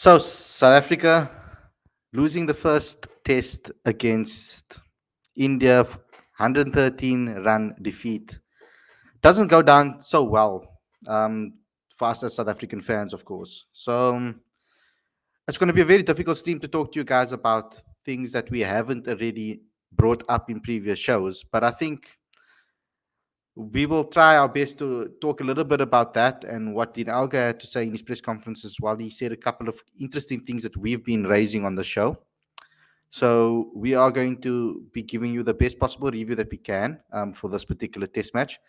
So South Africa losing the first test against India, 113 run defeat doesn't go down so well for us as South African fans, of course. So it's going to be a very difficult stream to talk to you guys about things that we haven't already brought up in previous shows. But I think we will try our best to talk a little bit about that and what Dean Alga had to say in his press conference as well. He said a couple of interesting things that we've been raising on the show. So we are going to be giving you the best possible review that we can for this particular test match.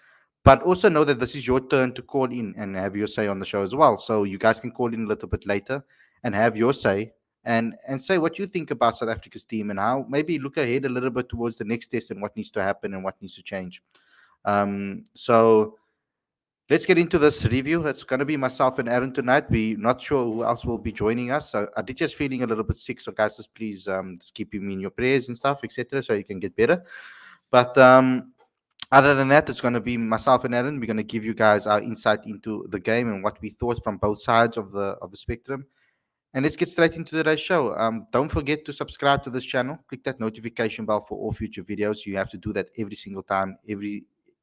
But also know that this is your turn to call in and have your say on the show as well. So you guys can call in a little bit later and have your say and say what you think about South Africa's team and how maybe look ahead a little bit towards the next test and what needs to happen and what needs to change. So let's get into this review. It's going to be myself and Aaron tonight. We're not sure who else will be joining us. So I did just feeling a little bit sick. So guys, just please just keep him in your prayers and stuff, etc., so you can get better. But other than that, it's going to be myself and Aaron. We're going to give you guys our insight into the game and what we thought from both sides of the spectrum. And let's get straight into today's show. Don't forget to subscribe to this channel. Click that notification bell for all future videos. You have to do that every single time.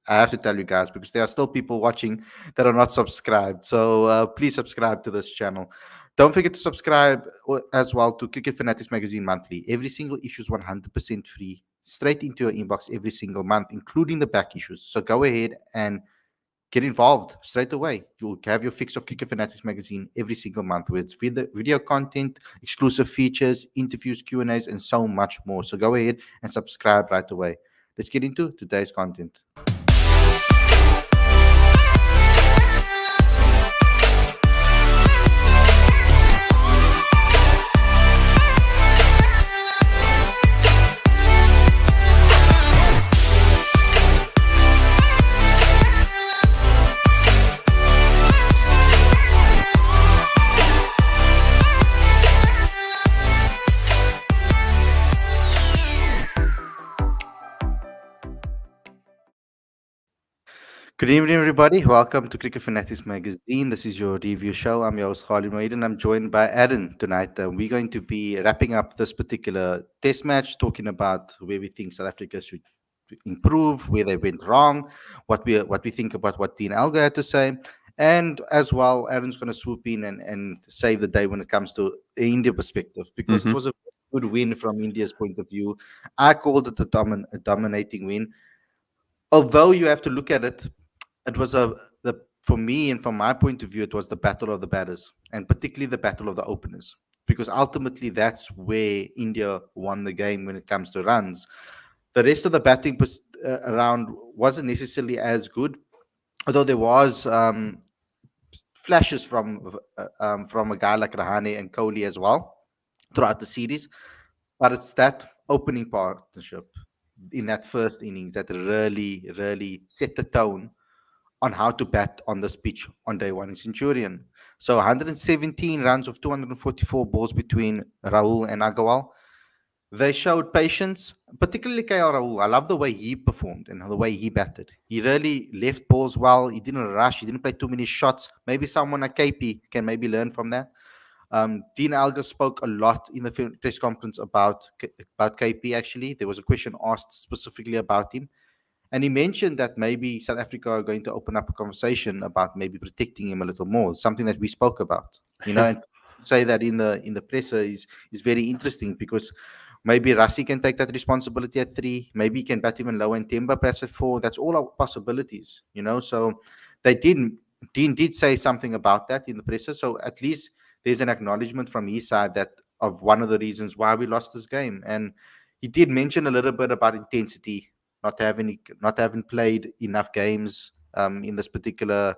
I have to tell you guys because there are still people watching that are not subscribed. So please subscribe to this channel. Don't forget to subscribe as well to Cricket Fanatics Magazine monthly. Every single issue is 100% free, straight into your inbox every single month, including the back issues. So go ahead and get involved straight away. You'll have your fix of Cricket Fanatics Magazine every single month with video content, exclusive features, interviews, Q&As, and so much more. So go ahead and subscribe right away. Let's get into today's content. Good evening, everybody. Welcome to Cricket Fanatics Magazine. This is your review show. I'm your host, Khalid Moeed, and I'm joined by Aaron tonight. We're going to be wrapping up this particular test match, talking about where we think South Africa should improve, where they went wrong, what we think about what Dean Alga had to say. And as well, Aaron's going to swoop in and save the day when it comes to the India perspective, because it was a good win from India's point of view. I called it a dominating win. Although you have to look at it, it was for me and from my point of view, it was the battle of the batters and particularly the battle of the openers, because ultimately that's where India won the game when it comes to runs. The rest of the batting around wasn't necessarily as good, although there was flashes from a guy like Rahane and Kohli as well throughout the series. But it's that opening partnership in that first innings that really, really set the tone on how to bat on this pitch on day one in Centurion. So 117 runs of 244 balls between Rahul and Agarwal. They showed patience, particularly KL Rahul. I love the way he performed and the way he batted. He really left balls well. He didn't rush. He didn't play too many shots. Maybe someone like KP can maybe learn from that. Dean Alga spoke a lot in the press conference about KP, actually. There was a question asked specifically about him. And he mentioned that maybe South Africa are going to open up a conversation about maybe protecting him a little more, something that we spoke about, and say that in the presser is very interesting, because maybe Rassi can take that responsibility at 3, maybe he can bat even lower and Temba perhaps at 4. That's all our possibilities, so Dean did say something about that in the presser. So at least there's an acknowledgement from his side that of one of the reasons why we lost this game. And he did mention a little bit about intensity, not having played enough games in this particular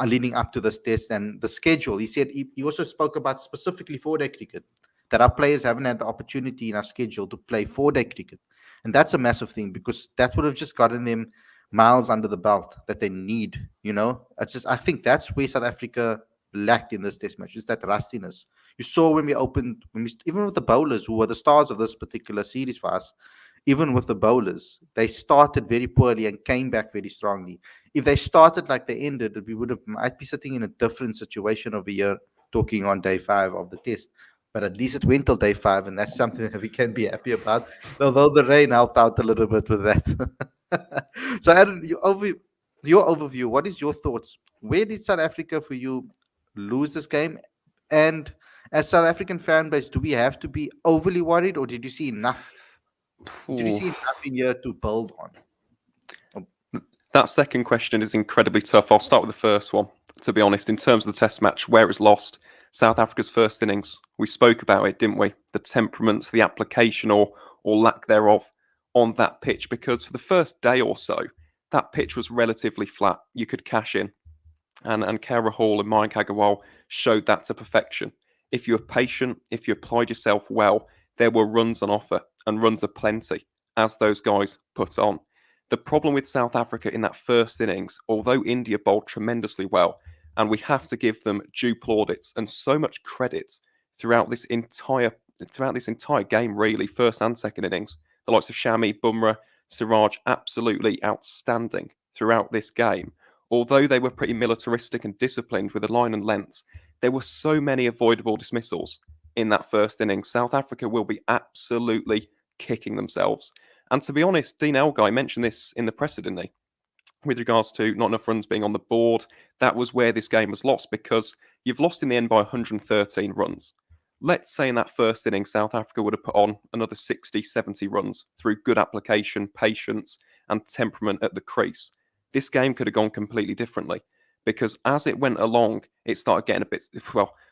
leading up to this test and the schedule. He said he also spoke about specifically 4-day cricket, that our players haven't had the opportunity in our schedule to play 4-day cricket. And that's a massive thing, because that would have just gotten them miles under the belt that they need. It's just, I think that's where South Africa lacked in this test match, is that rustiness. You saw when we opened, even with the bowlers who were the stars of this particular series for us, even with the bowlers, they started very poorly and came back very strongly. If they started like they ended, we would have might be sitting in a different situation over here talking on day 5 of the test. But at least it went till day 5, and that's something that we can be happy about. Although the rain helped out a little bit with that. So, Aaron, your overview. What is your thoughts? Where did South Africa for you lose this game? And as South African fan base, do we have to be overly worried, or did you see enough? Did you Ooh, see enough in here to build on? Oh, that second question is incredibly tough. I'll start with the first one. To be honest, in terms of the test match, where it's lost, South Africa's first innings, we spoke about it, didn't we? The temperament, the application or lack thereof on that pitch, because for the first day or so, that pitch was relatively flat. You could cash in. And Kara Hall and Mike Agarwal showed that to perfection. If you were patient, if you applied yourself well, there were runs on offer and runs aplenty, as those guys put on. The problem with South Africa in that first innings, although India bowled tremendously well, and we have to give them due plaudits and so much credit throughout this entire game, really, first and second innings. The likes of Shami, Bumrah, Siraj, absolutely outstanding throughout this game. Although they were pretty militaristic and disciplined with the line and lengths, there were so many avoidable dismissals in that first innings. South Africa will be absolutely kicking themselves. And to be honest, Dean Elgay mentioned this in the presser, didn't he? With regards to not enough runs being on the board, that was where this game was lost, because you've lost in the end by 113 runs. Let's say in that first inning, South Africa would have put on another 60, 70 runs through good application, patience, and temperament at the crease. This game could have gone completely differently, because as it went along, it started getting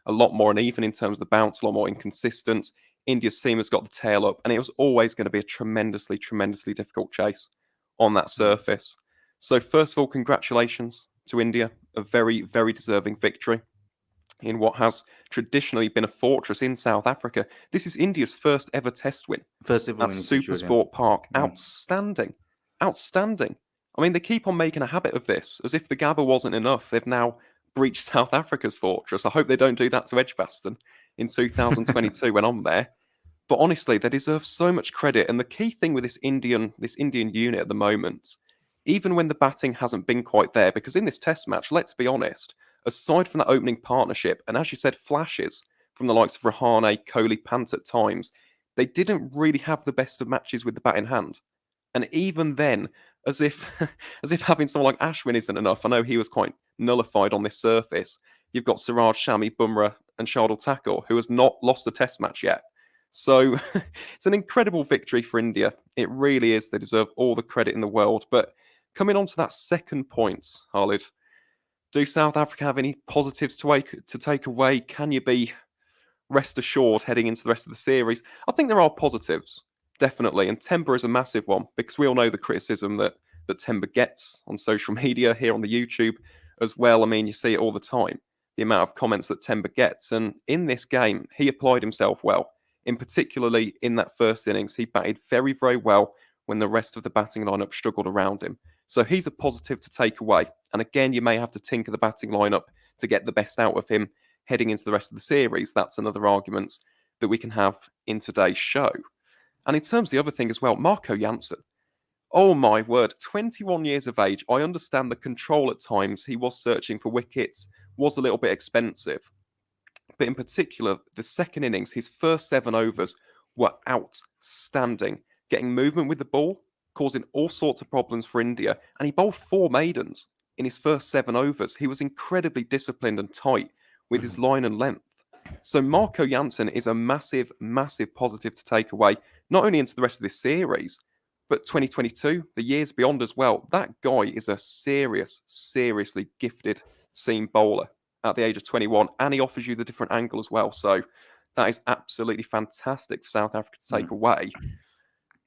a lot more uneven in terms of the bounce, a lot more inconsistent. India's seamers got the tail up, and it was always going to be a tremendously, tremendously difficult chase on that surface. So first of all, congratulations to India, a very, very deserving victory in what has traditionally been a fortress in South Africa. This is India's first ever test win first ever at winning Centurion. Supersport Park. Mm. Outstanding. Outstanding. I mean, they keep on making a habit of this, as if the Gabba wasn't enough. They've now breached South Africa's fortress. I hope they don't do that to Edgbaston in 2022 when I'm there. But honestly, they deserve so much credit. And the key thing with this Indian unit at the moment, even when the batting hasn't been quite there, because in this test match, let's be honest, aside from that opening partnership, and as you said, flashes from the likes of Rahane, Kohli, Pant at times, they didn't really have the best of matches with the bat in hand. And even then, as if as if having someone like Ashwin isn't enough, I know he was quite nullified on this surface. You've got Siraj, Shami, Bumrah, and Shardul Thakur, who has not lost a test match yet. So it's an incredible victory for India. It really is. They deserve all the credit in the world. But coming on to that second point, Khalid, do South Africa have any positives to take away? Can you be rest assured heading into the rest of the series? I think there are positives, definitely. And Temba is a massive one, because we all know the criticism that Temba gets on social media, here on the YouTube as well. I mean, you see it all the time, the amount of comments that Temba gets. And in this game, he applied himself well. In particularly in that first innings, he batted very, very well when the rest of the batting lineup struggled around him. So he's a positive to take away. And again, you may have to tinker the batting lineup to get the best out of him heading into the rest of the series. That's another argument that we can have in today's show. And in terms of the other thing as well, Marco Jansen. Oh my word, 21 years of age. I understand the control at times. He was searching for wickets, was a little bit expensive. But in particular, the second innings, his first 7 overs were outstanding. Getting movement with the ball, causing all sorts of problems for India. And he bowled 4 maidens in his first 7 overs. He was incredibly disciplined and tight with his line and length. So Marco Jansen is a massive, massive positive to take away, not only into the rest of this series, but 2022, the years beyond as well. That guy is a seriously gifted seam bowler at the age of 21, and he offers you the different angle as well. So that is absolutely fantastic for South Africa to take away.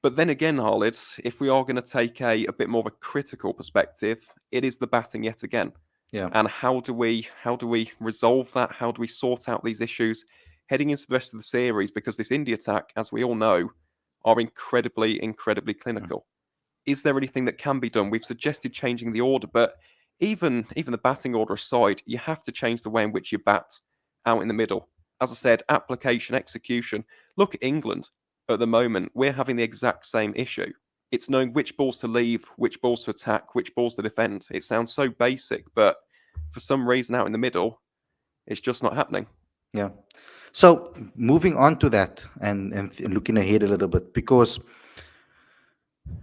But then again, Khalid, if we are going to take a bit more of a critical perspective, it is the batting yet again. Yeah. And how do we resolve that? How do we sort out these issues heading into the rest of the series? Because this India attack, as we all know, are incredibly, incredibly clinical. Is there anything that can be done? We've suggested changing the order, but even the batting order aside, you have to change the way in which you bat out in the middle. As I said, application, execution. Look at England. at the moment, we're having the exact same issue. It's knowing which balls to leave, which balls to attack, which balls to defend. It sounds so basic, but for some reason out in the middle, it's just not happening. Yeah. So moving on to that and looking ahead a little bit, because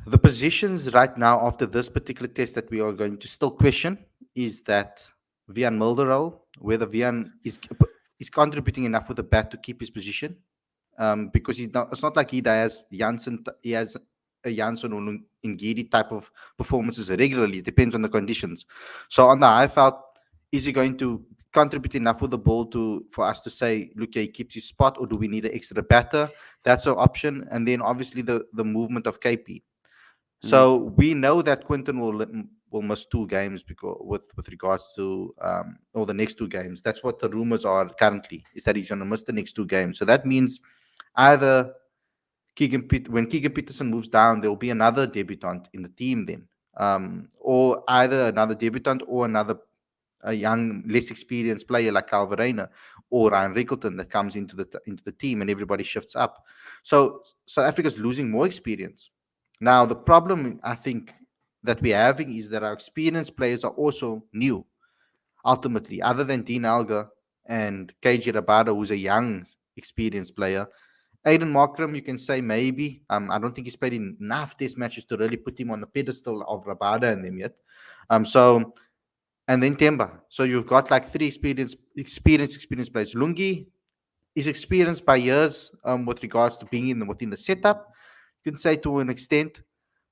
the positions right now after this particular test that we are going to still question is that Vian Milderow, whether Vian is contributing enough with the bat to keep his position, because he's not. It's not like he has Janssen. He has a Janssen or Ngidi type of performances regularly. It depends on the conditions. So on the high felt, is he going to contribute enough with the ball to for us to say, look, he keeps his spot, or do we need an extra batter? That's an option. And then obviously the movement of KP. Mm. So we know that Quinton will miss 2 games because with regards to or the next 2 games. That's what the rumors are currently, is that he's going to miss the next 2 games. So that means either when Keegan Peterson moves down, there will be another debutant in the team then, or either another debutant or a young, less experienced player like Cal Verreynne or Ryan Rickleton that comes into the team, and everybody shifts up. So South Africa's losing more experience. Now the problem I think that we're having is that our experienced players are also new. Ultimately, other than Dean Alga and KG Rabada, who's a young, experienced player, Aiden Markram, you can say maybe. I don't think he's played enough test matches to really put him on the pedestal of Rabada and them yet. So and then Temba. So you've got like 3 experienced players. Lungi is experienced by years with regards to being within the setup. You can say to an extent,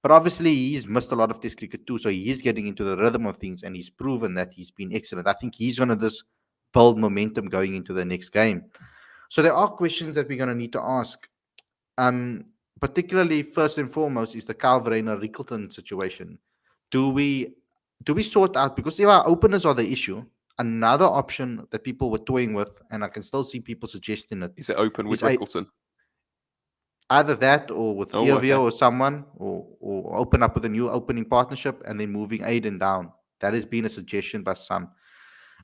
but obviously he's missed a lot of Test cricket too. So he's getting into the rhythm of things, and he's proven that he's been excellent. I think he's going to just build momentum going into the next game. So there are questions that we're going to need to ask. Particularly first and foremost is the Calverena Rickleton situation. Do we sort out, because if our openers are the issue, another option that people were toying with, and I can still see people suggesting it, Is it open with is Rickleton? either that or with Oh, Eovia okay. or someone, or open up with a new opening partnership and then moving Aiden down. That has been a suggestion by some.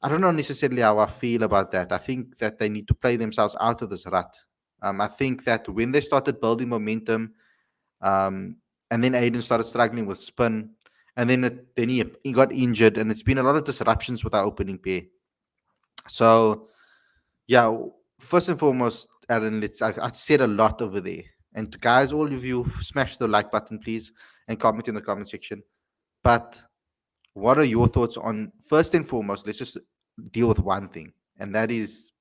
I don't know necessarily how I feel about that. I think that they need to play themselves out of this rut. I think that when they started building momentum, and then Aiden started struggling with spin, and then he got injured, and it's been a lot of disruptions with our opening pair. So, yeah, first and foremost, Aaron, I said a lot over there. And guys, all of you, smash the like button, please, and comment in the comment section. But what are your thoughts on, first and foremost, let's just deal with one thing, and that is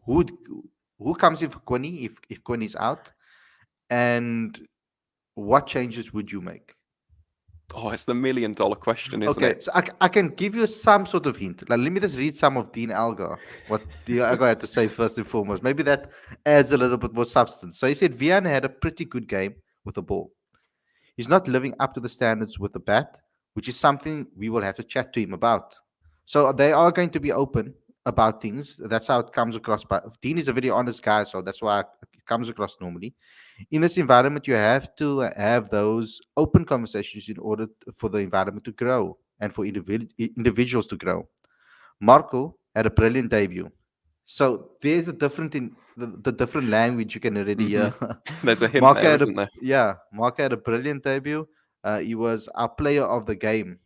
who who comes in for Quinny if Quinny's out, and what changes would you make? Oh, it's the $1,000,000 question, isn't Okay, it? so I can give you some sort of hint. Like, let me just read some of Dean Algar, what Dean Algar had to say first and foremost. Maybe that adds a little bit more substance. So he said Vian had a pretty good game with the ball. He's not living up to the standards with the bat, which is something we will have to chat to him about. So they are going to be open about things. That's how it comes across. But Dean is a very honest guy, so that's why it comes across normally. In this environment, you have to have those open conversations in order for the environment to grow and for individuals to grow. Marco had a brilliant debut. So there's a different in the different language you can already Hmm. hear. There's a hint Marco there, had a isn't there? Marco had a brilliant debut. He was our player of the game,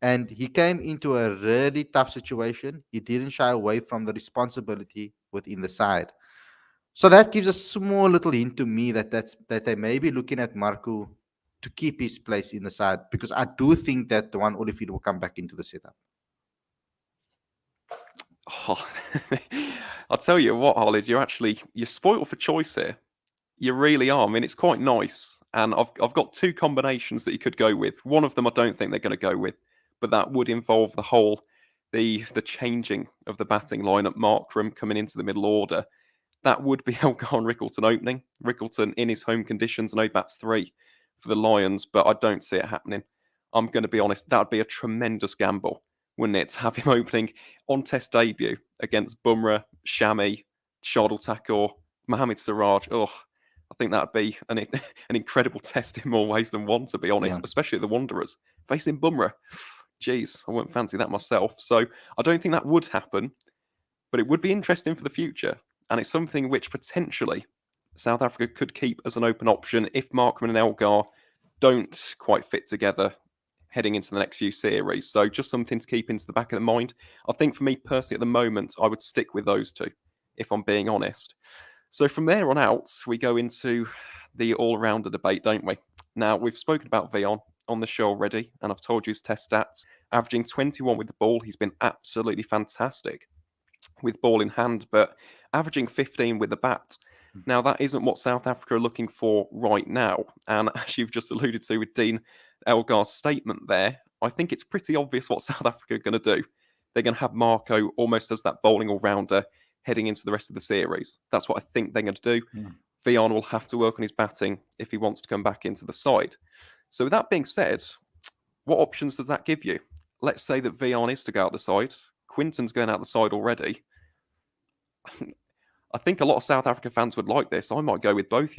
and he came into a really tough situation. He didn't shy away from the responsibility within the side. So that gives a small little hint to me that they may be looking at Marco to keep his place in the side, because I do think that the one Olifield will come back into the setup. Oh, I'll tell you what, Holly, you're spoiled for choice here. You really are. I mean, it's quite nice, and I've got 2 combinations that you could go with. One of them I don't think they're going to go with, but that would involve the changing of the batting lineup. Markram coming into the middle order. That would be Elgar and Rickleton opening. Rickleton in his home conditions, no bats 3 for the Lions, but I don't see it happening. I'm going to be honest, that would be a tremendous gamble, wouldn't it, to have him opening on Test debut against Bumrah, Shami, Shardul Thakur, Mohamed Siraj. Oh, I think that'd be an incredible test in more ways than one, to be honest, Yeah. especially the Wanderers facing Bumrah. Jeez, I wouldn't fancy that myself. So I don't think that would happen, but it would be interesting for the future. And it's something which potentially South Africa could keep as an open option if Markram and Elgar don't quite fit together heading into the next few series. So just something to keep into the back of the mind. I think for me personally at the moment, I would stick with those two, if I'm being honest. So from there on out, we go into the all-rounder debate, don't we? Now, we've spoken about Vion on the show already, and I've told you his test stats. Averaging 21 with the ball, he's been absolutely fantastic with ball in hand, but averaging 15 with the bat. Now, that isn't what South Africa are looking for right now. And as you've just alluded to with Dean Elgar's statement there, I think it's pretty obvious what South Africa are going to do. They're going to have Marco almost as that bowling all-rounder heading into the rest of the series. That's what I think they're going to do. Vion will have to work on his batting if he wants to come back into the side. So with that being said, what options does that give you? Let's say that Vion is to go out the side. Quinton's going out the side already. I think a lot of South Africa fans would like this. I might go with both,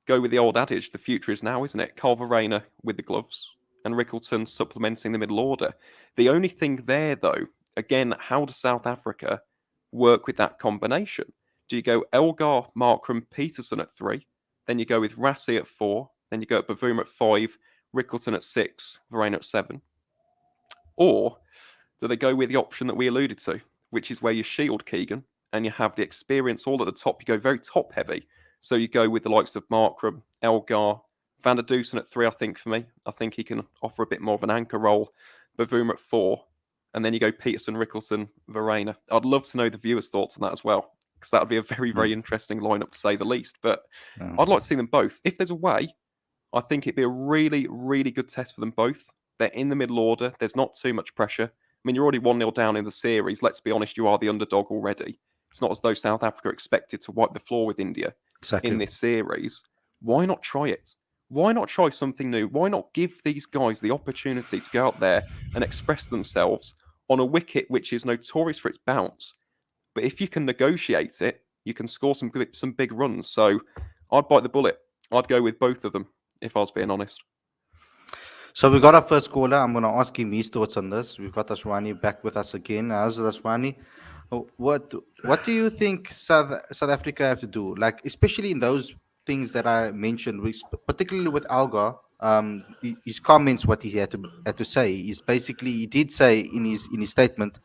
Go with the old adage, the future is now, isn't it? Calvarena with the gloves and Rickleton supplementing the middle order. The only thing there, though, again, how does South Africa work with that combination? Do you go Elgar, Markram, Peterson at 3, then you go with Rassie at 4, then you go at Bavuma at 5, Rickleton at 6, Verreynne at 7? Or do they go with the option that we alluded to, which is where you shield Keegan and you have the experience all at the top? You go very top heavy. So you go with the likes of Markram, Elgar, Van der Dusen at 3, I think, for me. I think he can offer a bit more of an anchor role. Bavuma at 4. And then you go Peterson, Rickleton, Verreynne. I'd love to know the viewers' thoughts on that as well, because that would be a very, very interesting lineup to say the least. But I'd like to see them both. If there's a way, I think it'd be a really, really good test for them both. They're in the middle order. There's not too much pressure. I mean, you're already 1-0 down in the series. Let's be honest, you are the underdog already. It's not as though South Africa are expected to wipe the floor with India in this series. Why not try it? Why not try something new? Why not give these guys the opportunity to go out there and express themselves on a wicket which is notorious for its bounce? But if you can negotiate it, you can score some big runs. So I'd bite the bullet. I'd go with both of them, if I was being honest. So we got our first caller. I'm going to ask him his thoughts on this. We've got Ashwani back with us again. How's Ashwani? What do you think South Africa have to do? Like, especially in those things that I mentioned, particularly with Algar, his comments, what he had to say is basically, he did say in his statement,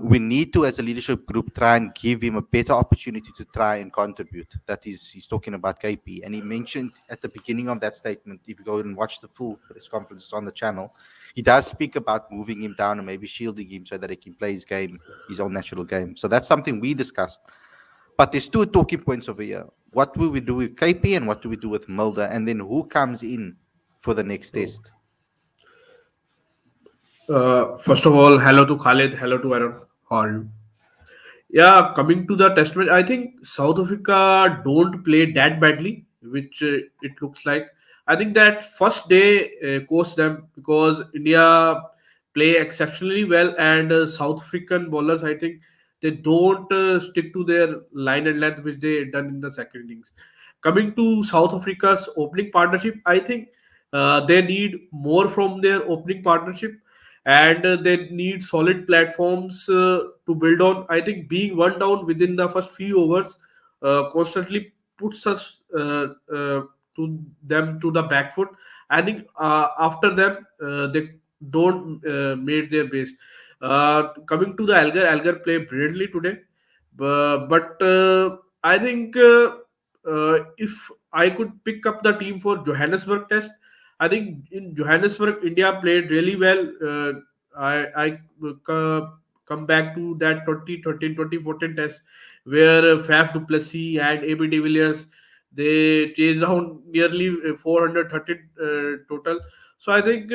we need to, as a leadership group, try and give him a better opportunity to try and contribute. That is, he's talking about KP. And he mentioned at the beginning of that statement, if you go and watch the full press conference on the channel, he does speak about moving him down and maybe shielding him so that he can play his game, his own natural game. So that's something we discussed. But there's two talking points over here. What will we do with KP and what do we do with Mulder? And then who comes in for the next test? First of all, hello to Khalid, hello to Aaron. How are you? Yeah, coming to the test match, I think South Africa don't play that badly, which it looks like. I think that first day cost them because India play exceptionally well, and South African bowlers, I think they don't stick to their line and length which they done in the second innings. Coming to South Africa's opening partnership, I think they need more from their opening partnership, and they need solid platforms to build on. I think being one down within the first few overs constantly puts us to them to the back foot. I think after them they don't made their base. Coming to the Algar play brilliantly today, but I think if I could pick up the team for Johannesburg test, I think in Johannesburg, India played really well. Come back to that 2013-2014 test where Faf du Plessis and AB de Villiers, they chased down nearly 413 total. So I think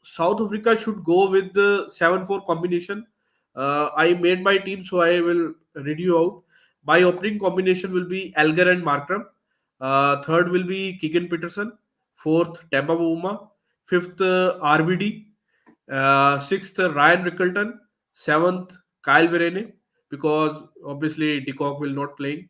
South Africa should go with the 7-4 combination. I made my team, so I will read you out. My opening combination will be Algar and Markram. Third will be Keegan Peterson. Fourth, Temba Bavuma. Fifth, RVD. Sixth, Ryan Rickleton. Seventh, Kyle Verreynne, because obviously De Kock will not play.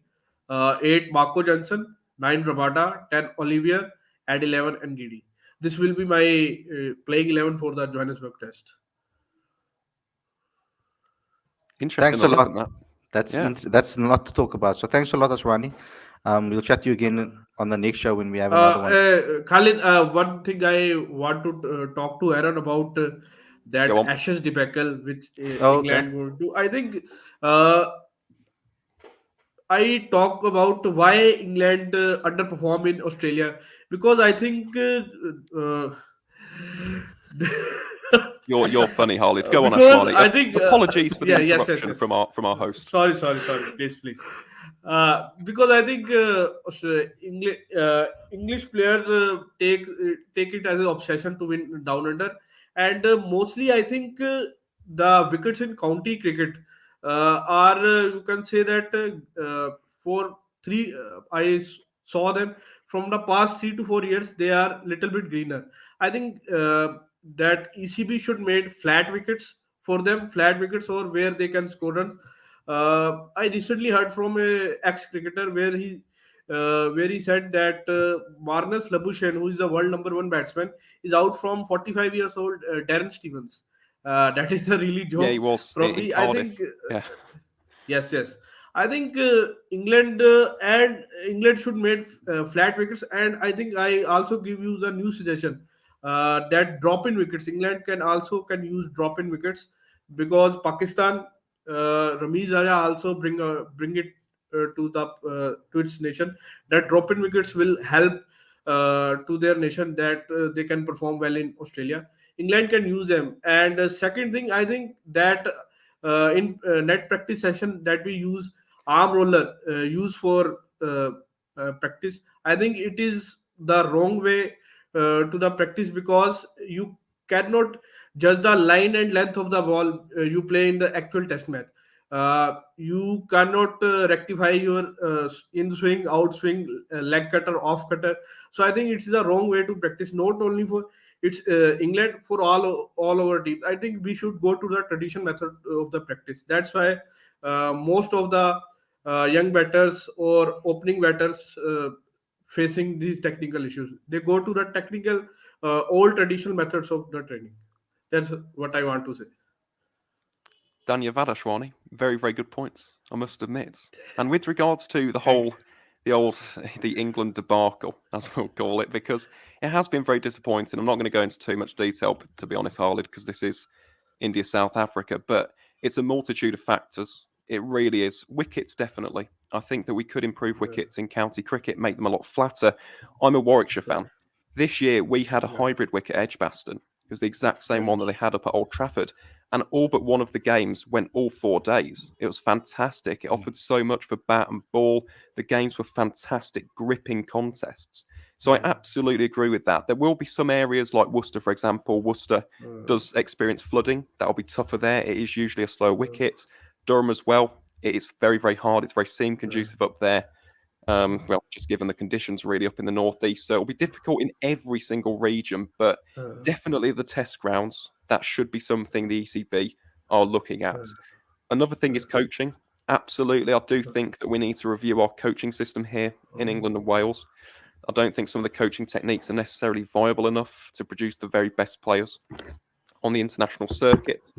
Eight, Marco Johnson. Nine, Rabada. 10, Olivier. And 11, Ngidi. This will be my playing 11 for the Johannesburg test. Interesting. Thanks a lot. That's a lot to talk about. So thanks a lot, Ashwani. We'll chat to you again on the next show when we have another one. Khalid, one thing I want to talk to Aaron about Go that on. Ashes debacle which Oh, okay. England would do. I think uh, I talk about why England underperform in Australia because I think You're funny, Harley. Go on, because Ashwani. I think Apologies for the yeah, yes, yes, interruption yes. from our host. Sorry, please. Because I think English players take it as an obsession to win down under, and mostly I think the wickets in county cricket are you can say that for three saw them from the past 3 to 4 years they are little bit greener. I think that ECB should made flat wickets for them, flat wickets or where they can score runs. I recently heard from a ex cricketer where he said that Marnus Labuschagne, who is the world number one batsman, is out from 45 years old Darren Stevens. That is the really Yeah, he joke. was in Probably, I think Cardiff. Yeah. yes. I think England should make flat wickets, and I think I also give you the new suggestion that drop in wickets. England can use drop in wickets because Pakistan, Ramiz Raja also bring it to its nation. That drop in wickets will help to their nation that they can perform well in Australia. England can use them, and second thing I think that in net practice session that we use arm roller use for practice. I think it is the wrong way to the practice because you cannot judge the line and length of the ball you play in the actual test match. You cannot rectify your in swing, out swing, leg cutter, off cutter. So I think it's the wrong way to practice. Not only for it's England, for all our teams. I think we should go to the tradition method of the practice. That's why most of the young batters or opening batters facing these technical issues, they go to the technical old traditional methods of the training. That's what I want to say. Dhanyavad Ashwani. Very, very good points, I must admit. And with regards to Thank you. the England debacle, as we'll call it, because it has been very disappointing. I'm not going to go into too much detail, to be honest, Harley, because this is India, South Africa, but it's a multitude of factors. It really is. Wickets, definitely. I think that we could improve wickets in county cricket, make them a lot flatter. I'm a Warwickshire fan. This year, we had a hybrid wicket at Edgbaston. It was the exact same one that they had up at Old Trafford. And all but one of the games went all 4 days. It was fantastic. It offered so much for bat and ball. The games were fantastic, gripping contests. So I absolutely agree with that. There will be some areas like Worcester, for example. Worcester does experience flooding. That'll be tougher there. It is usually a slow wicket. Durham as well. It is very, very hard. It's very seam conducive up there. Well, just given the conditions really up in the northeast. So it'll be difficult in every single region, but definitely the test grounds. That should be something the ECB are looking at. Another thing is coaching. Absolutely. I do think that we need to review our coaching system here in England and Wales. I don't think some of the coaching techniques are necessarily viable enough to produce the very best players on the international circuit.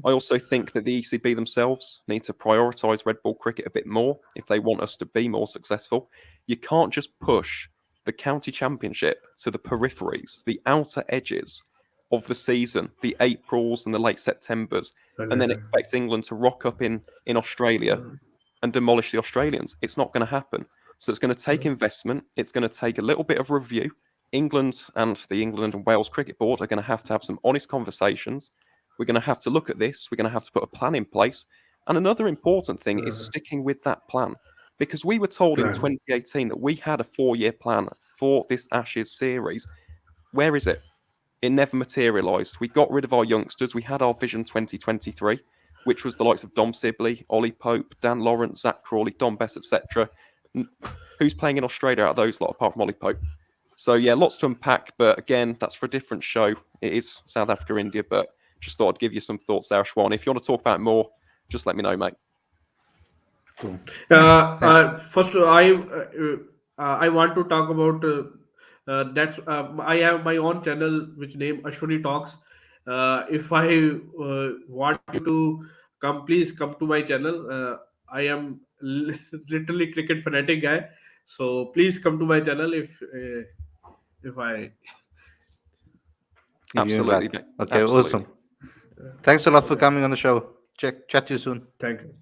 I also think that the ECB themselves need to prioritise red ball cricket a bit more if they want us to be more successful. You can't just push the county championship to the peripheries, the outer edges of the season, the Aprils and the late Septembers, and then expect England to rock up in Australia and demolish the Australians. It's not going to happen. So it's going to take investment. It's going to take a little bit of review. England and the England and Wales Cricket Board are going to have some honest conversations. We're going to have to look at this. We're going to have to put a plan in place. And another important thing is sticking with that plan. Because we were told in 2018 that we had a 4-year plan for this Ashes series. Where is it? It never materialised. We got rid of our youngsters. We had our Vision 2023, which was the likes of Dom Sibley, Ollie Pope, Dan Lawrence, Zach Crawley, Don Bess, etc. Who's playing in Australia out of those lot apart from Ollie Pope? So yeah, lots to unpack, but again, that's for a different show. It is South Africa, India, but just thought I'd give you some thoughts there, Ashwan. If you want to talk about it more, just let me know, mate. Cool. Thanks. First, I want to talk about that's I have my own channel which name Ashwani Talks. If I want you to come, please come to my channel. I am literally cricket fanatic guy. So please come to my channel if I. If you Absolutely, invite. mate. Okay, Absolutely. awesome. Thanks a lot for Okay. coming on the show. Chat to you soon. Thank you.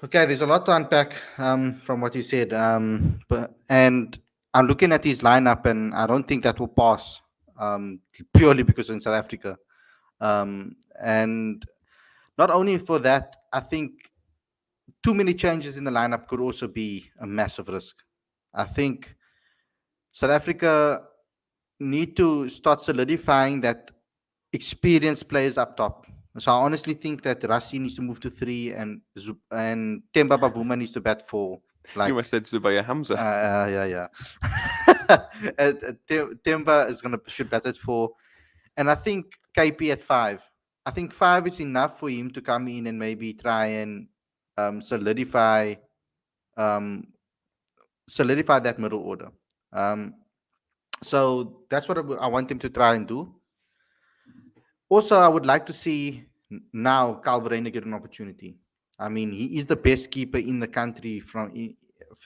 Okay, there's a lot to unpack from what you said. And I'm looking at his lineup, and I don't think that will pass purely because in South Africa. And not only for that, I think too many changes in the lineup could also be a massive risk. I think South Africa need to start solidifying that experienced players up top. So I honestly think that Rassi needs to move to 3 and Temba Bavuma needs to bat 4. You Like, almost said Zubair Hamza. yeah. Temba is gonna should bat at 4, and I think KP at 5. I think 5 is enough for him to come in and maybe try and solidify um, solidify that middle order. Um, so that's what I want him to try and do. Also, I would like to see now Calverena get an opportunity. I mean, he is the best keeper in the country.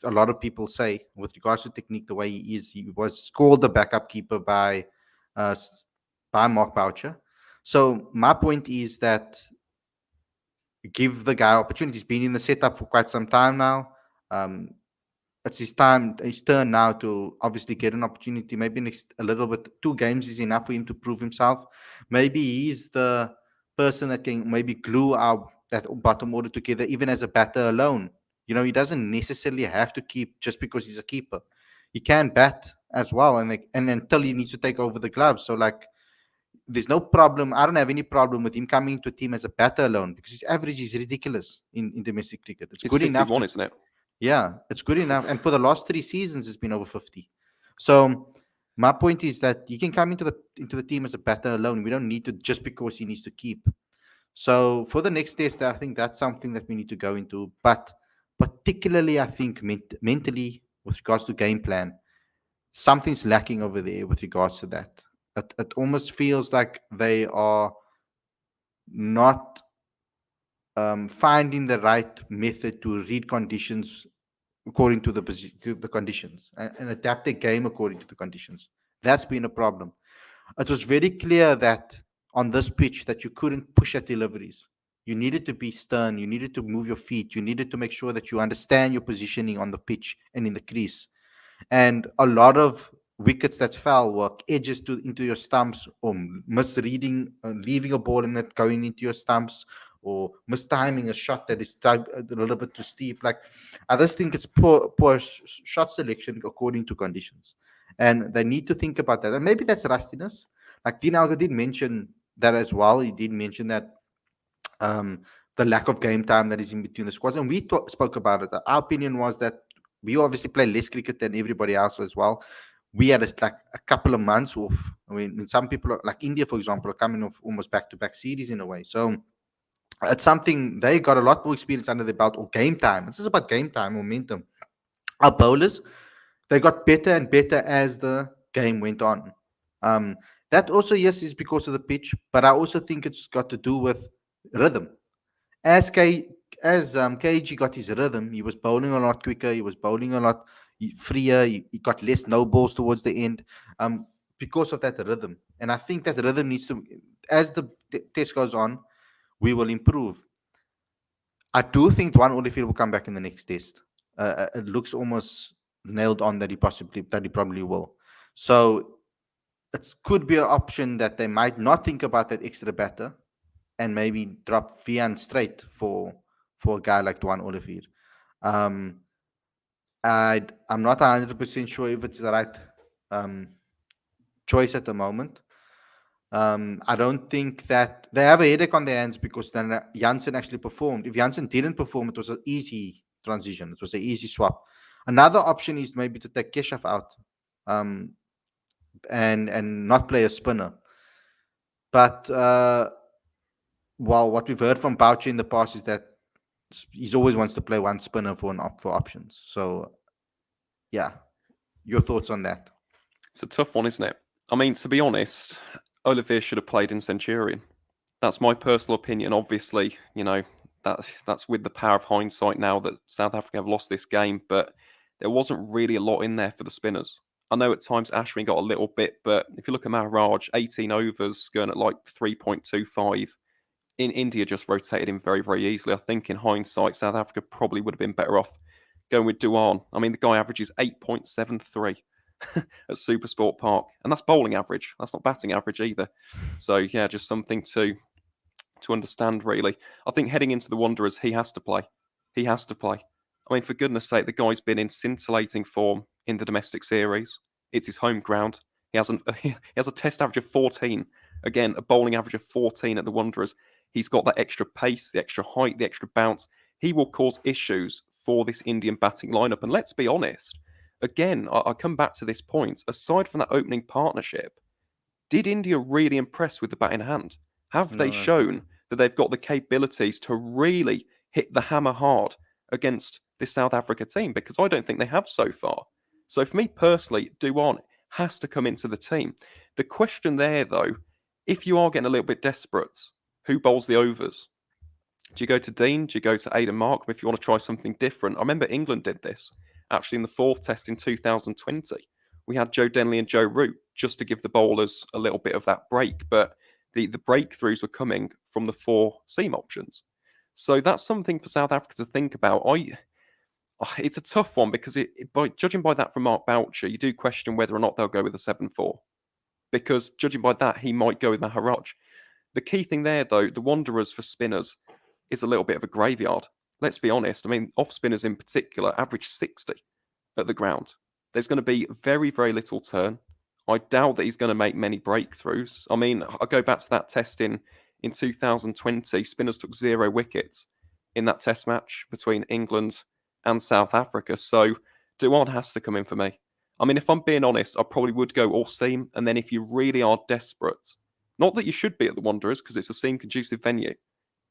A lot of people say, with regards to technique, the way he is, he was called the backup keeper uh, by Mark Boucher. So my point is that give the guy opportunities. He's been in the setup for quite some time now. Um, it's his turn now to obviously get an opportunity. Maybe next a little bit, 2 games is enough for him to prove himself. Maybe he's the person that can maybe glue our that bottom order together, even as a batter alone. You know, he doesn't necessarily have to keep just because he's a keeper. He can bat as well, and until he needs to take over the gloves. So like, there's no problem. I don't have any problem with him coming to a team as a batter alone because his average is ridiculous in domestic cricket. It's It's good enough 51, to, isn't it? yeah, it's good enough. And for the last 3 seasons, it's been over 50. So my point is that you can come into the team as a batter alone. We don't need to just because he needs to keep. So for the next test, I think that's something that we need to go into. But particularly, I think mentally, with regards to game plan, something's lacking over there with regards to that. It almost feels like they are not finding the right method to read conditions according to the conditions and adapt the game according to the conditions. That's been a problem. It was very clear that on this pitch that you couldn't push at deliveries. You needed to be stern. You needed to move your feet. You needed to make sure that you understand your positioning on the pitch and in the crease. And a lot of wickets that fell were edges into your stumps, or misreading, leaving a ball and it going into your stumps, or mistiming a shot that is a little bit too steep. Like, I just think it's poor shot selection according to conditions, and they need to think about that. And maybe that's rustiness. Like Dean Algo did mention that as well. He did mention that um, the lack of game time that is in between the squads, and we spoke about it. Our opinion was that we obviously play less cricket than everybody else as well. We had like a couple of months off. I mean, some people like India, for example, are coming off almost back-to-back series in a way. So it's something they got a lot more experience under their belt, or game time. This is about game time, momentum. Our bowlers, they got better and better as the game went on. Um, that also, yes, is because of the pitch, but I also think it's got to do with rhythm. As KG got his rhythm, he was bowling a lot quicker. He was bowling a lot freer. He got less no balls towards the end, because of that rhythm. And I think that rhythm needs to, as the test goes on, we will improve. I do think Dwan Olivier will come back in the next test. It looks almost nailed on that he probably will. So it could be an option that they might not think about that extra batter and maybe drop Vian straight for a guy like Dwan Olivier. Um, I'm not 100% sure if it's the right choice at the moment. I don't think that they have a headache on their hands because then Janssen actually performed. If Janssen didn't perform, it was an easy transition. It was an easy swap. Another option is maybe to take Keshav out, and not play a spinner. But well, what we've heard from Boucher in the past is that he's always wants to play one spinner for options. So yeah, your thoughts on that? It's a tough one, isn't it? I mean, to be honest, Olivier should have played in Centurion. That's my personal opinion. Obviously, That's with the power of hindsight now that South Africa have lost this game, but there wasn't really a lot in there for the spinners. I know at times Ashwin got a little bit, but if you look at Maharaj, 18 overs going at like 3.25. In India just rotated him very, very easily. I think in hindsight, South Africa probably would have been better off going with Duan. I mean, the guy averages 8.73 at Supersport Park, and that's bowling average. That's not batting average either. So yeah, just something to understand really. I think heading into the Wanderers, he has to play. He has to play. I mean, for goodness sake, the guy's been in scintillating form in the domestic series. It's his home ground. He has he has a test average of 14. Again, a bowling average of 14 at the Wanderers. He's got that extra pace, the extra height, the extra bounce. He will cause issues for this Indian batting lineup. And let's be honest, again, I come back to this point. Aside from that opening partnership, did India really impress with the bat in hand? Have they No, shown that they've got the capabilities to really hit the hammer hard against this South Africa team? Because I don't think they have so far. So for me personally, Duan has to come into the team. The question there, though, if you are getting a little bit desperate, who bowls the overs? Do you go to Dean? Do you go to Aidan Markham if you want to try something different? I remember England did this actually in the fourth test in 2020. We had Joe Denley and Joe Root just to give the bowlers a little bit of that break, but the breakthroughs were coming from the four seam options. So that's something for South Africa to think about. It's a tough one because judging by that from Mark Boucher, you do question whether or not they'll go with the 7-4. Because judging by that, he might go with Maharaj. The key thing there, though, the Wanderers for spinners is a little bit of a graveyard. Let's be honest. I mean, off spinners in particular average 60 at the ground. There's going to be very, very little turn. I doubt that he's going to make many breakthroughs. I mean, I'll go back to that test in 2020. Spinners took 0 wickets in that test match between England and South Africa. So Duan has to come in for me. I mean, if I'm being honest, I probably would go all seam. And then if you really are desperate, not that you should be at the Wanderers because it's a seam-conducive venue.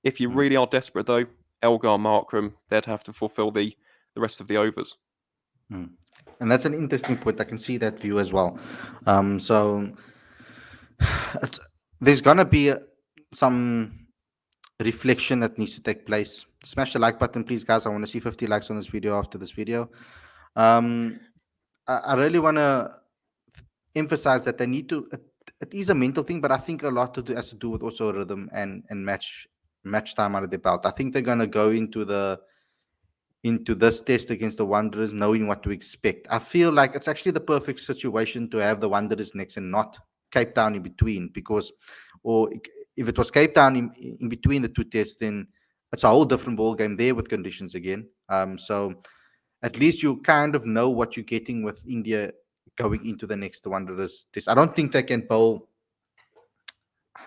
If you really are desperate, though, Elgar, Markram, they'd have to fulfil the rest of the overs. And that's an interesting point. I can see that view as well. So there's gonna be some reflection that needs to take place. Smash the like button, please, guys. I want to see 50 likes on this video after this video. I really want to emphasize that they need to. It is a mental thing, but I think a lot has to do with also rhythm and match time out of their belt. I think they're gonna go into this test against the Wanderers knowing what to expect. I feel like it's actually the perfect situation to have the Wanderers next and not Cape Town in between, because, or if it was Cape Town in between the two tests, then it's a whole different ball game there with conditions again. So at least you kind of know what you're getting with India going into the next Wanderers test. I don't think they can bowl.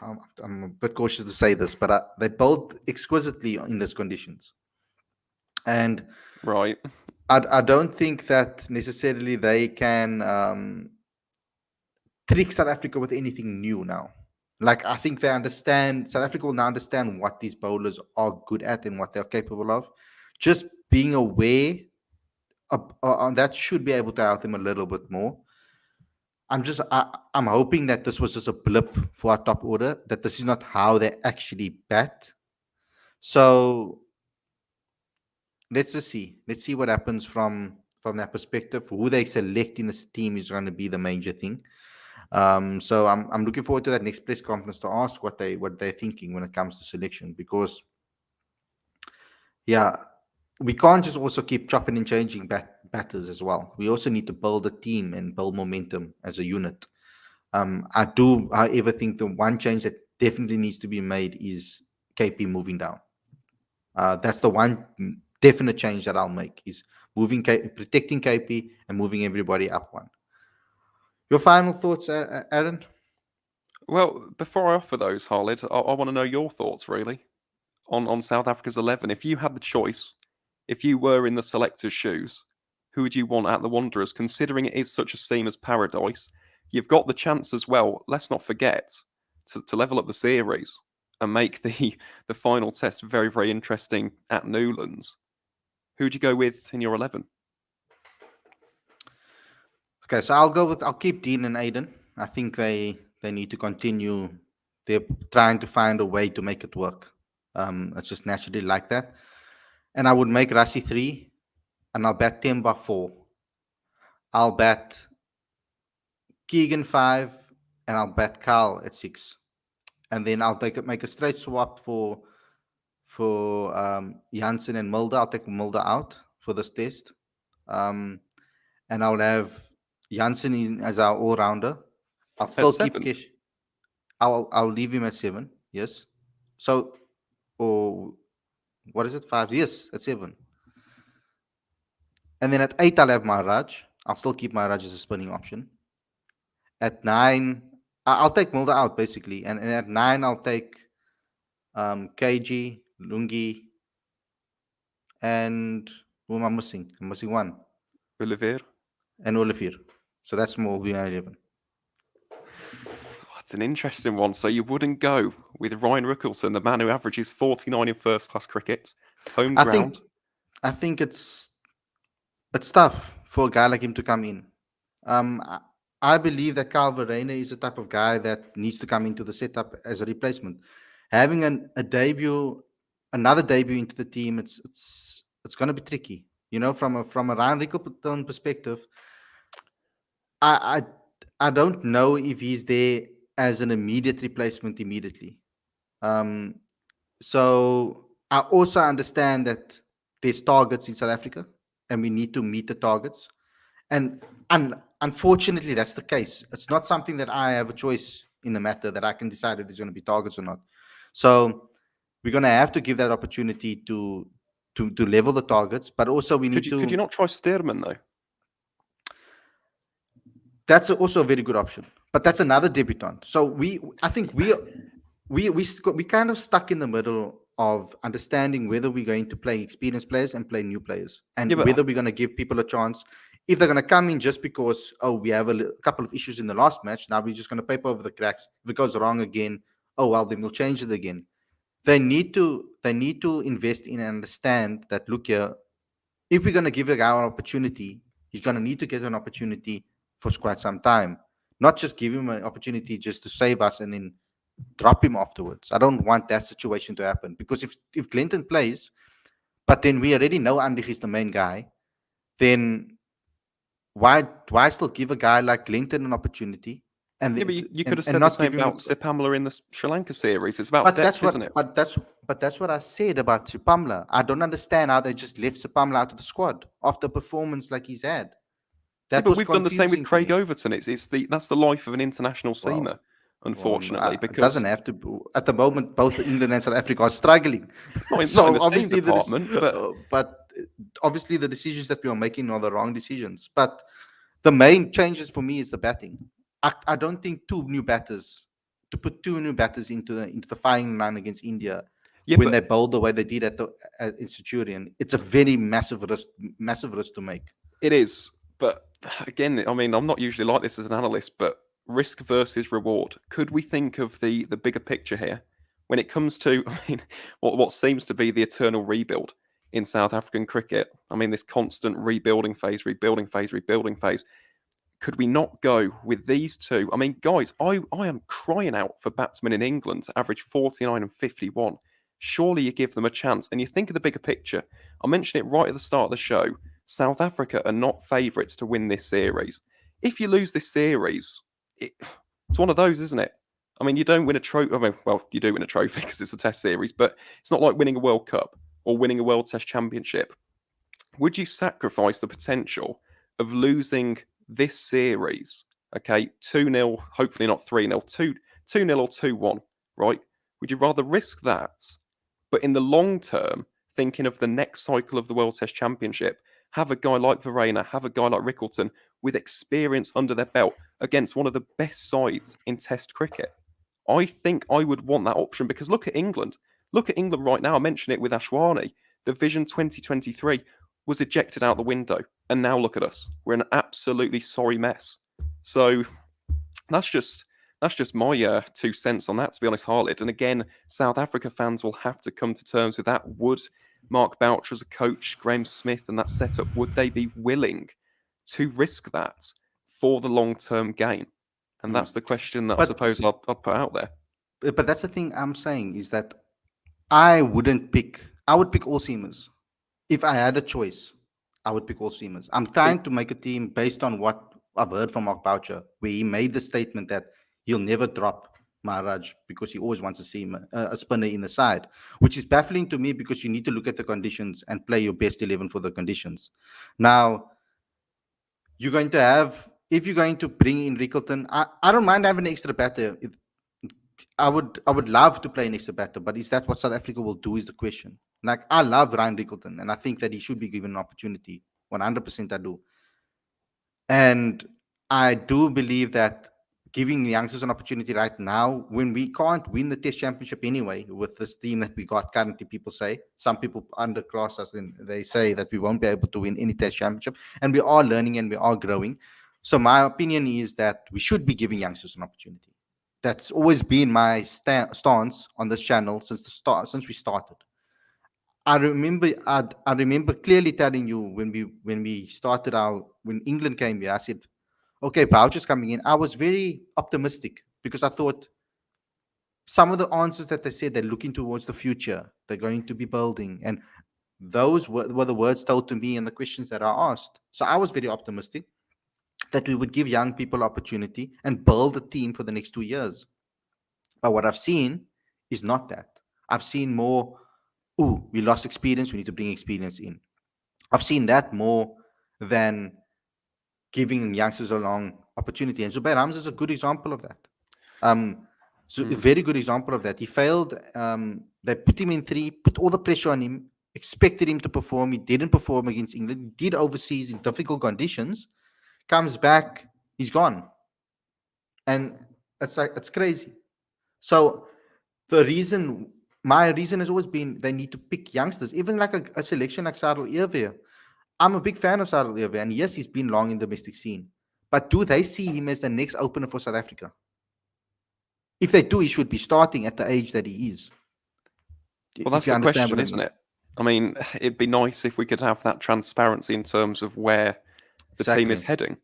I'm a bit cautious to say this, but they bowled exquisitely in these conditions. And right, I don't think that necessarily they can trick South Africa with anything new now. Like, I think they understand, South Africa will now understand what these bowlers are good at and what they're capable of. Just being aware of that should be able to help them a little bit more. I'm hoping that this was just a blip for our top order, that this is not how they actually bat. So let's just see. Let's see what happens from that perspective. Who they select in this team is going to be the major thing. So I'm looking forward to that next press conference to ask what they're thinking when it comes to selection, because yeah, we can't just also keep chopping and changing batters as well. We also need to build a team and build momentum as a unit. I do, however, think the one change that definitely needs to be made is KP moving down. That's the one definite change that I'll make, is protecting KP and moving everybody up one. Your final thoughts, Aaron? Well, before I offer those, Khalid, I want to know your thoughts really on South Africa's 11. If you had the choice, if you were in the selector's shoes, who would you want at the Wanderers, considering it is such a seam as paradise? You've got the chance as well, let's not forget, to level up the series and make the final test very, very interesting at Newlands. Who would you go with in your 11? Okay, so I'll keep Dean and Aiden. I think they need to continue. They're trying to find a way to make it work. It's just naturally like that. And I would make Rassi 3, and I'll bat Temba 4. I'll bat Keegan 5, and I'll bat Carl at 6. And then I'll make a straight swap for Janssen and Mulder. I'll take Mulder out for this test. And I'll have Janssen in as our all rounder. I'll still keep 7. Kesh. I'll leave him at 7. Yes. So, or what is it? 5? Yes, at 7. And then at 8, I'll have Maharaj. I'll still keep Maharaj as a spinning option. At 9, I'll take Mulder out basically. And at 9, I'll take KG, Lungi, and who am I missing? I'm missing one. Olivier. And Olivier. So that's more will be 11. That's an interesting one. So you wouldn't go with Ryan Rickelson, the man who averages 49 in first-class cricket, home ground. I think it's tough for a guy like him to come in. I believe that Kyle Verreynne is the type of guy that needs to come into the setup as a replacement. Having another debut into the team, it's going to be tricky. From a Ryan Rickelson perspective, I don't know if he's there as an immediate replacement immediately. So I also understand that there's targets in South Africa, and we need to meet the targets. And unfortunately, that's the case. It's not something that I have a choice in the matter, that I can decide if there's going to be targets or not. So we're going to have to give that opportunity to level the targets, but also we need to. Could you not try Stearman though? That's also a very good option, but that's another debutant. So I think we kind of stuck in the middle of understanding whether we're going to play experienced players and play new players, and whether we're going to give people a chance. If they're going to come in just because, we have a couple of issues in the last match, now we're just going to paper over the cracks. If it goes wrong again, then we'll change it again. They need to invest in and understand that, look here, if we're going to give a guy an opportunity, he's going to need to get an opportunity for quite some time. Not just give him an opportunity just to save us and then drop him afterwards. I don't want that situation to happen, because if Clinton plays, but then we already know Andrich is the main guy, then why still give a guy like Clinton an opportunity? And but you could have said the same about Sipamla in the Sri Lanka series. It's about depth, isn't it? But that's what I said about Sipamla. I don't understand how they just left Sipamla out of the squad after a performance like he's had. But we've done the same with Craig Overton. That's the life of an international seamer, unfortunately. Because it doesn't have to. At the moment, both England and South Africa are struggling. So obviously, but obviously the decisions that we are making are the wrong decisions. But the main changes for me is the batting. I don't think to put two new batters into the firing line against India when they bowled the way they did in Centurion. It's a very massive risk to make. It is, but again, I mean, I'm not usually like this as an analyst, but risk versus reward. Could we think of the bigger picture here when it comes to, I mean, what seems to be the eternal rebuild in South African cricket? I mean, this constant rebuilding phase. Could we not go with these two? I mean, guys, I am crying out for batsmen in England to average 49 and 51. Surely you give them a chance. And you think of the bigger picture. I mentioned it right at the start of the show. South Africa are not favourites to win this series. If you lose this series, it's one of those, isn't it? I mean, you don't win a trophy. I mean, well, you do win a trophy because it's a test series, but it's not like winning a World Cup or winning a World Test Championship. Would you sacrifice the potential of losing this series, okay, 2-0, hopefully not 3-0, 2-0 or 2-1, right? Would you rather risk that, but in the long term, thinking of the next cycle of the World Test Championship, have a guy like Verreynne, have a guy like Rickelton with experience under their belt against one of the best sides in Test cricket? I think I would want that option, because look at England. Look at England right now. I mentioned it with Ashwani. The Vision 2023 was ejected out the window. And now look at us. We're an absolutely sorry mess. So that's just my 2 cents on that, to be honest, Harlid. And again, South Africa fans will have to come to terms with that. Would Mark Boucher as a coach, Graham Smith and that setup, would they be willing to risk that for the long-term gain? And that's the question that I suppose I'll put out there. But that's the thing I'm saying, is that I wouldn't pick. I would pick all seamers if I had a choice. I would pick all seamers. I'm It, trying to make a team based on what I've heard from Mark Boucher, where he made the statement that he'll never drop Maharaj because he always wants a seamer, a spinner in the side, which is baffling to me because you need to look at the conditions and play your best 11 for the conditions. Now, you're going to have, if you're going to bring in Rickleton, I don't mind having an extra batter. I would love to play an extra batter, but is that what South Africa will do? Is the question. Like, I love Ryan Rickleton, and I think that he should be given an opportunity. 100% I do. And I do believe that giving the youngsters an opportunity right now, when we can't win the Test Championship anyway, with this team that we got currently, people say, some people underclass us, and they say that we won't be able to win any Test Championship. And we are learning and we are growing. So my opinion is that we should be giving youngsters an opportunity. That's always been my stance on this channel since the start, since we started. I remember clearly telling you when we started our when England came here, I said, okay, Boucher's coming in. I was very optimistic because I thought some of the answers that they said, they're looking towards the future, they're going to be building, and those were the words told to me and the questions that I asked. So I was very optimistic that we would give young people opportunity and build a team for the next 2 years. But what I've seen is not that. I've seen more, oh, we lost experience, we need to bring experience in. I've seen that more than giving youngsters a long opportunity. And Zubair Hamza is a good example of that. So a very good example of that. He failed. They put him in three, put all the pressure on him, expected him to perform. He didn't perform against England. He did overseas in difficult conditions. Comes back, he's gone. And it's crazy. So my reason has always been they need to pick youngsters, even like a selection like Sadal Irvir. I'm a big fan of Sadal Irvir, and yes, he's been long in the domestic scene. But do they see him as the next opener for South Africa? If they do, he should be starting at the age that he is. Well, that's the question, isn't it? I mean, it'd be nice if we could have that transparency in terms of where the team is heading.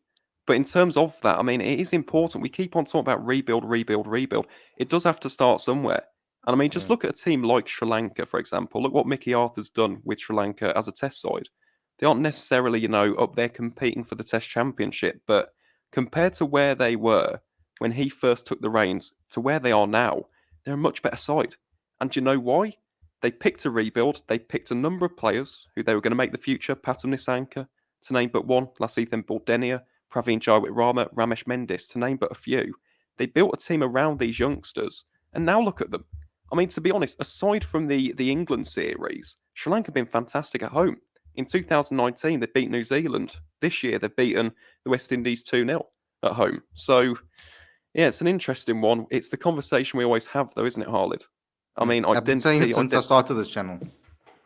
But in terms of that, I mean, it is important. We keep on talking about rebuild. It does have to start somewhere. And I mean, just look at a team like Sri Lanka, for example. Look what Mickey Arthur's done with Sri Lanka as a test side. They aren't necessarily, up there competing for the Test Championship, but compared to where they were when he first took the reins to where they are now, they're a much better side. And do you know why? They picked a rebuild. They picked a number of players who they were going to make the future. Patron Nisanka, to name but one. Lasithan Bordenia, Praveen Jaiwit-Rama, Ramesh Mendis, to name but a few. They built a team around these youngsters, and now look at them. I mean, to be honest, aside from the England series, Sri Lanka have been fantastic at home. In 2019, they beat New Zealand. This year, they've beaten the West Indies 2-0 at home. So, yeah, it's an interesting one. It's the conversation we always have, though, isn't it, Khalid? I mean, I've been saying it since I started this channel.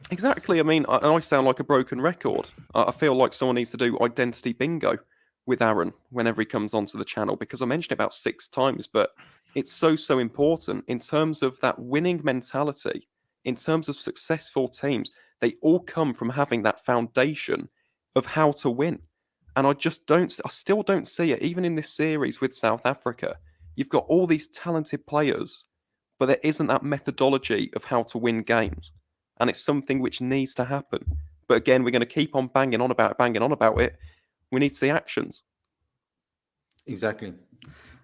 Exactly. I mean, I sound like a broken record. I feel like someone needs to do identity bingo with Aaron whenever he comes onto the channel, because I mentioned it about 6 times, but it's so important in terms of that winning mentality, in terms of successful teams. They all come from having that foundation of how to win. And I still don't see it, even in this series with South Africa. You've got all these talented players, but there isn't that methodology of how to win games. And it's something which needs to happen. But again, we're going to keep on banging on about it. We need to see actions. Exactly.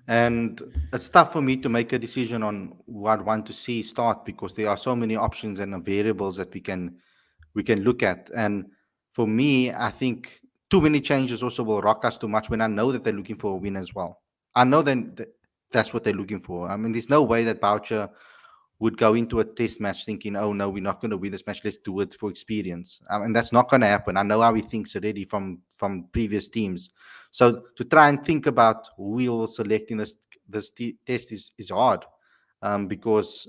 And it's tough for me to make a decision on what I want to see start, because there are so many options and variables that we can look at. And for me, I think too many changes also will rock us too much when I know that they're looking for a win as well. I know that's what they're looking for. I mean, there's no way that Boucher would go into a test match thinking, oh no, we're not going to win this match, let's do it for experience. And that's not going to happen. I know how he thinks already from previous teams. So to try and think about who we will select in this test is hard, because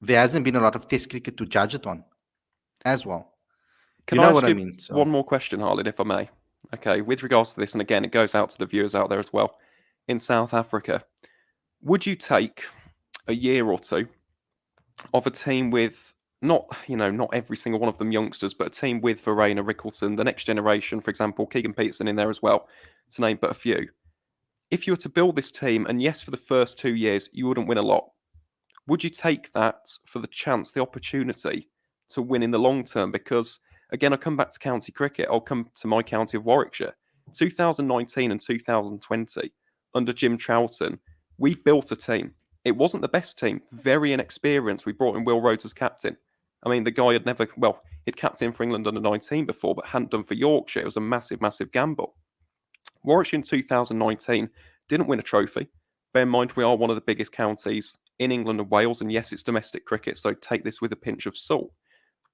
there hasn't been a lot of test cricket to judge it on as well. Can I ask you one more question, Khalid, if I may? Okay, with regards to this, and again, it goes out to the viewers out there as well. In South Africa, would you take a year or two of a team with not every single one of them youngsters, but a team with Verreynne, Rickleton, the next generation, for example, Keegan Peterson in there as well, to name but a few? If you were to build this team, and yes, for the first 2 years, you wouldn't win a lot, would you take that for the chance, the opportunity to win in the long term? Because again, I come back to county cricket. I'll come to my county of Warwickshire. 2019 and 2020, under Jim Troughton, we built a team. It wasn't the best team, very inexperienced. We brought in Will Rhodes as captain. I mean, the guy had never, well, he'd captained for England under 19 before, but hadn't done for Yorkshire. It was a massive, massive gamble. Warwickshire in 2019 didn't win a trophy. Bear in mind, we are one of the biggest counties in England and Wales, and yes, it's domestic cricket, so take this with a pinch of salt.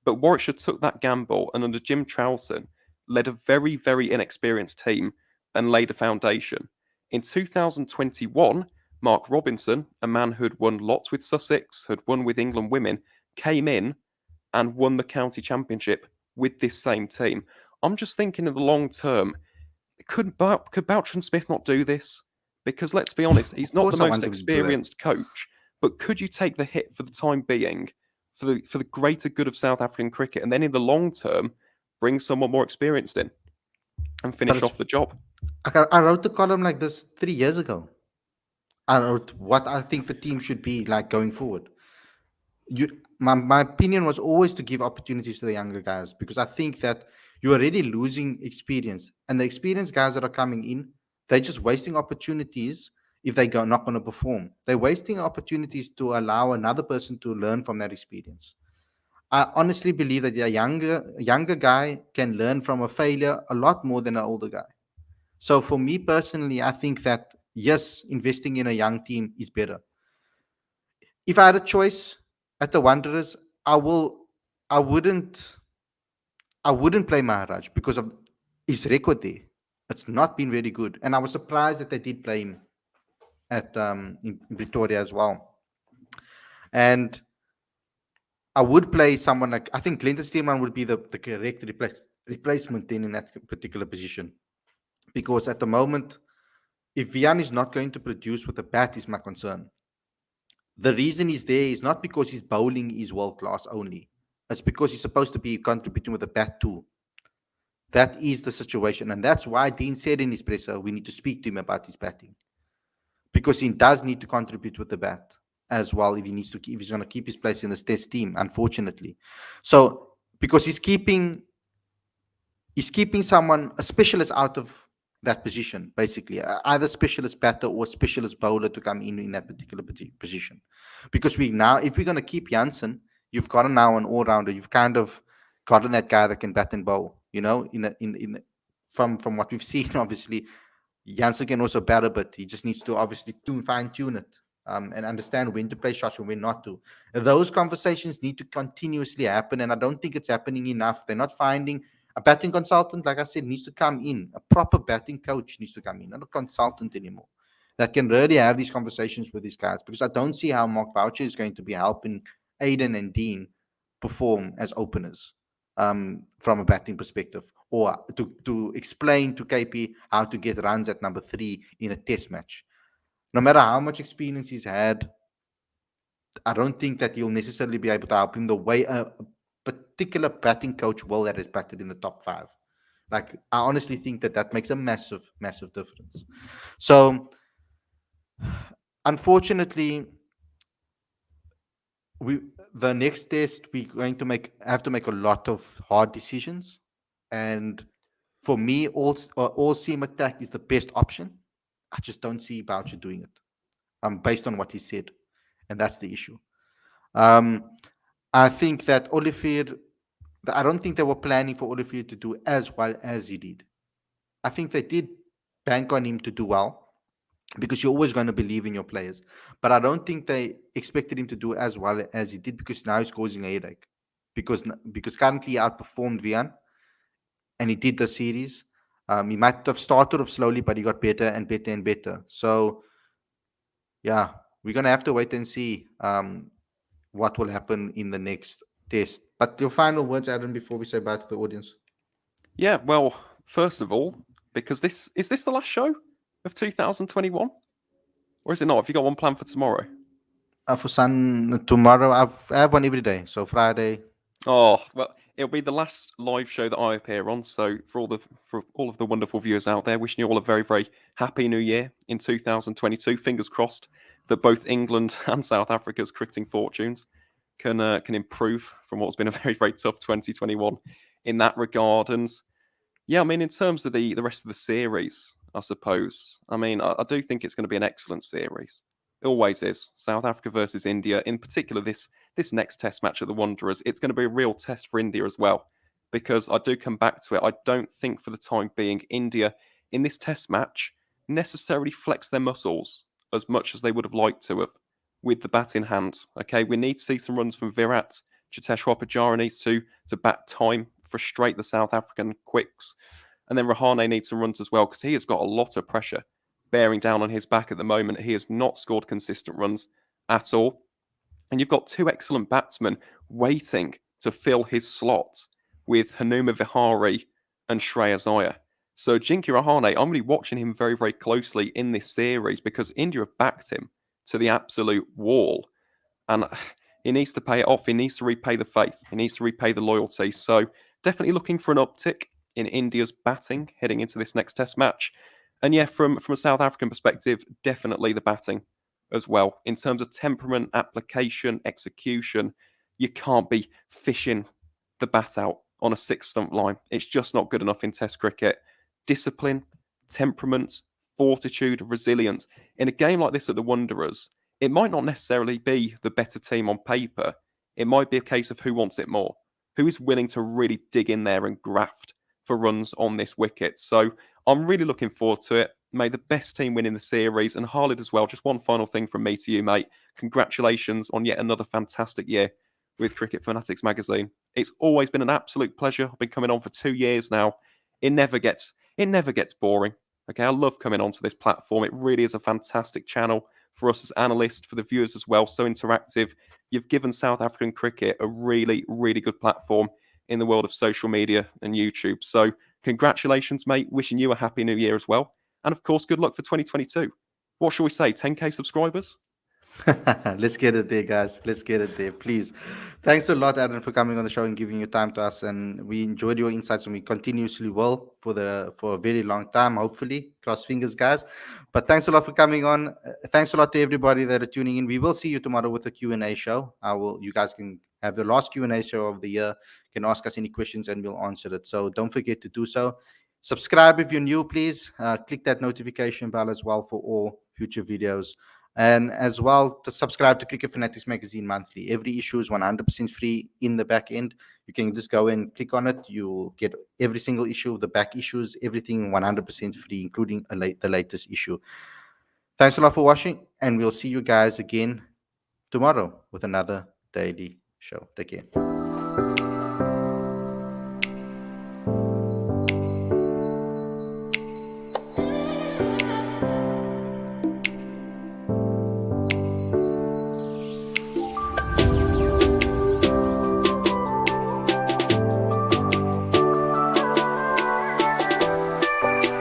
But Warwickshire took that gamble, and under Jim Troughton, led a very, very inexperienced team and laid a foundation. In 2021, Mark Robinson, a man who'd won lots with Sussex, had won with England women, came in and won the county championship with this same team. I'm just thinking in the long term, could Boucher Smith not do this? Because let's be honest, he's not the most experienced coach, but could you take the hit for the time being for the greater good of South African cricket, and then in the long term, bring someone more experienced in and finish off the job? I wrote the column like this 3 years ago. I wrote what I think the team should be like going forward. My opinion was always to give opportunities to the younger guys, because I think that you're already losing experience, and the experienced guys that are coming in, they're just wasting opportunities if they go not going to perform. They're wasting opportunities to allow another person to learn from that experience. I honestly believe that a younger guy can learn from a failure a lot more than an older guy. So for me personally, I think that yes, investing in a young team is better. If I had a choice at the Wanderers, I wouldn't play Maharaj because of his record there. It's not been very good, and I was surprised that they did play him at in Pretoria as well. And I would play someone like, I think Clinton Steelman would be the correct replacement then in that particular position, because at the moment, if Vian is not going to produce with the bat, is my concern. The reason he's there is not because his bowling is world class only. It's because he's supposed to be contributing with the bat too. That is the situation, and that's why Dean said in his presser, we need to speak to him about his batting, because he does need to contribute with the bat as well if he's going to keep his place in the Test team, unfortunately. So because he's keeping someone, a specialist, out of that position, basically, either specialist batter or specialist bowler to come in that particular position. Because if we're going to keep Janssen, you've got now an all-rounder. You've kind of gotten that guy that can bat and bowl. From what we've seen, obviously, Janssen can also bat a bit. He just needs to obviously fine-tune it and understand when to play shots and when not to. Those conversations need to continuously happen, and I don't think it's happening enough. They're not finding a batting consultant, like I said, needs to come in. A proper batting coach needs to come in, not a consultant anymore, that can really have these conversations with these guys, because I don't see how Mark Boucher is going to be helping Aiden and Dean perform as openers from a batting perspective, or to explain to KP how to get runs at number 3 in a test match. No matter how much experience he's had, I don't think that he'll necessarily be able to help him the way a particular batting coach will that is batted in the top 5. Like, I honestly think that makes a massive, massive difference. So, unfortunately, the next test we're going to have to make a lot of hard decisions, and for me, all seam attack is the best option. I just don't see Boucher doing it, based on what he said, and that's the issue. I think that I don't think they were planning for Olivier to do as well as he did. I think they did bank on him to do well, because you're always going to believe in your players. But I don't think they expected him to do as well as he did, because now he's causing a headache. Because currently he outperformed Vian, and he did the series. He might have started off slowly, but he got better and better and better. So, yeah, we're going to have to wait and see what will happen in the next test. But your final words, Adam, before we say bye to the audience? Yeah, well, first of all, because is this the last show of 2021? Or is it not? Have you got one planned for tomorrow? For tomorrow, I have one every day. So Friday. Oh, well, It'll be the last live show that I appear on. So for all of the wonderful viewers out there, wishing you all a very, very happy new year in 2022. Fingers crossed that both England and South Africa's cricketing fortunes can improve from what's been a very, very tough 2021 in that regard. And yeah, I mean, in terms of the rest of the series, I suppose. I mean, I do think it's going to be an excellent series. It always is. South Africa versus India, in particular, this next Test match at the Wanderers, it's going to be a real test for India as well. Because I do come back to it, I don't think for the time being India in this Test match necessarily flex their muscles as much as they would have liked to have with the bat in hand. Okay, we need to see some runs from Virat. Cheteshwar Pujara needs to bat time, frustrate the South African quicks. And then Rahane needs some runs as well because he has got a lot of pressure bearing down on his back at the moment. He has not scored consistent runs at all. And you've got two excellent batsmen waiting to fill his slot with Hanuma Vihari and Shreyas Iyer. So Jinky Rahane, I'm really watching him very, very closely in this series because India have backed him to the absolute wall. And he needs to pay it off. He needs to repay the faith. He needs to repay the loyalty. So definitely looking for an uptick in India's batting heading into this next Test match. And yeah, from a South African perspective, definitely the batting as well. In terms of temperament, application, execution, you can't be fishing the bat out on a six stump line. It's just not good enough in Test cricket. Discipline, temperament, fortitude, resilience. In a game like this at the Wanderers, it might not necessarily be the better team on paper. It might be a case of who wants it more, who is willing to really dig in there and graft for runs on this wicket. So I'm really looking forward to it. May the best team win in the series. And Khalid as well, just one final thing from me to you, mate. Congratulations on yet another fantastic year with Cricket Fanatics Magazine. It's always been an absolute pleasure. I've been coming on for 2 years now. It never gets boring. Okay, I love coming onto this platform. It really is a fantastic channel for us as analysts, for the viewers as well. So interactive. You've given South African cricket a really, really good platform in the world of social media and YouTube. So congratulations, mate. Wishing you a happy new year as well. And of course, good luck for 2022. What shall we say? 10K subscribers? Let's get it there, guys. Let's get it there, please. Thanks a lot, Aaron, for coming on the show and giving your time to us. And we enjoyed your insights, and we continuously will for a very long time. Hopefully, cross fingers, guys. But thanks a lot for coming on. Thanks a lot to everybody that are tuning in. We will see you tomorrow with a Q&A show. You guys can have the last Q&A show of the year. You can ask us any questions, and we'll answer it. So don't forget to do so. Subscribe if you're new, please. Click that notification bell as well for all future videos. And as well, to subscribe to Cricket Fanatics Magazine monthly. Every issue is 100% free in the back end. You can just go and click on it. You'll get every single issue, the back issues, everything 100% free, including the latest issue. Thanks a lot for watching, and we'll see you guys again tomorrow with another daily show. Take care.